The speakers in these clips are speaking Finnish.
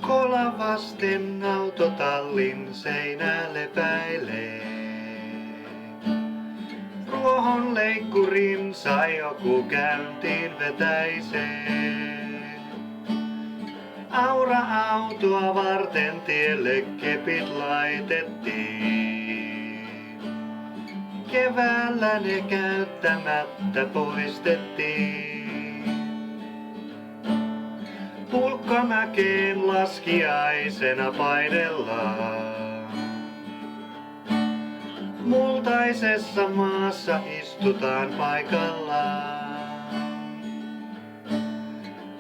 Kola vasten autotallin seinä lepäilee. Ruohon leikkurin sai joku käyntiin vetäisee. Aura-autoa varten tielle kepit laitettiin. Keväällä ne käyttämättä poistettiin. Pulkkamäkeen laskiaisena painellaan. Multaisessa maassa istutaan paikallaan.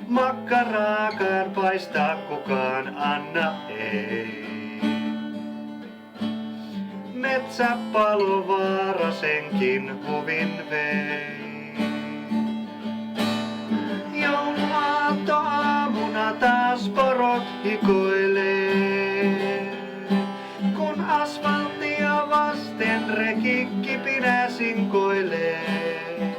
Makkaraakaan paistaa kukaan anna ei. Metsäpalovaara senkin huvin vei. Jouluaattoaamuna taas porot hikoilee. Kun asfalttia vasten rekikipinä sinkoilee.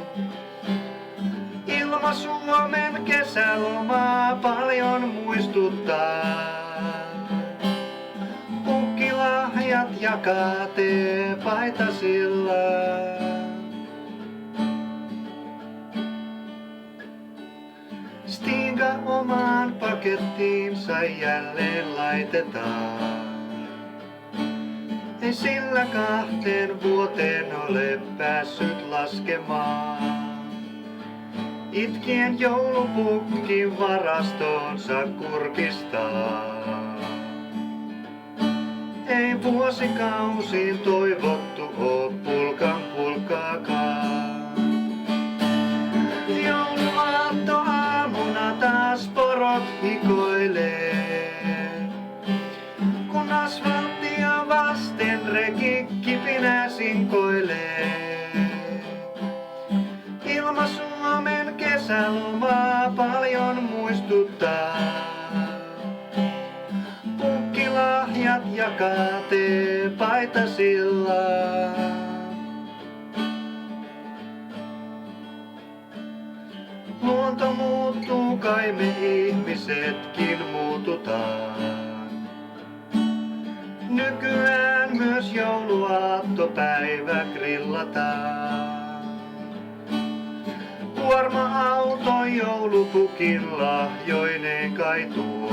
Ilma Suomen kesälomaa paljon muistuttaa. Pukkilahjat jakaa teepaitasilla. Stinga omaan pakettiinsa jälleen laitetaan. Ei sillä 2 vuoteen ole päässyt laskemaan. Itkien joulupukki varastoonsa kurkistaa. Ei vuosikausiin toivottu oo pulkan pulkkaakaan. Jouluaattoaamuna taas porot hikoilee. Kun asfalttia vasten rekikipinä sinkoilee. Ilma Suomen kesälomaa paljon muistuttaa. Pukkilahjat jakaa teepaitasilla. Luonto muuttuu, kai me ihmisetkin muututaan. Nykyään myös jouluaattopäivä grillataan. Kuorma-auto joulupukin lahjoineen kai tuo.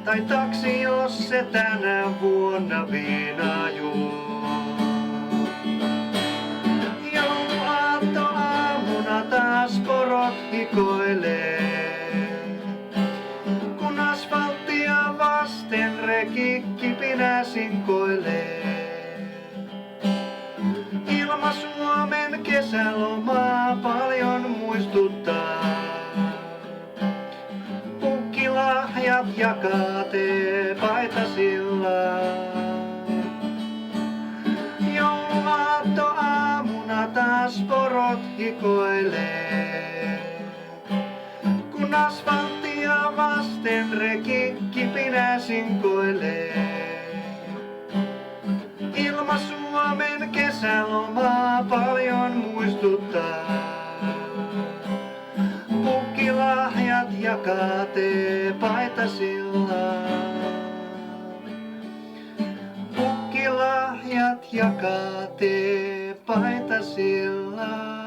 Tai taksi, jos se tänä vuonna viinaa juo. Jouluaattoaamuna taas porot hikoilee. Kun asfalttia vasten rekikipinä sinkoilee. Ilma Suomen kesälomaa paljon muistuttaa. Pukkilahjat jakaa teepaitasilla. Jouluaattoaamuna taas porot hikoilee. Kun asfalttia vasten rekikipinä sinkoilee. Ilma Suomen kesälomaa paljon muistuttaa. Pukkilahjat jakaa teepaitasilla. Pukkilahjat jakaa teepaitasilla.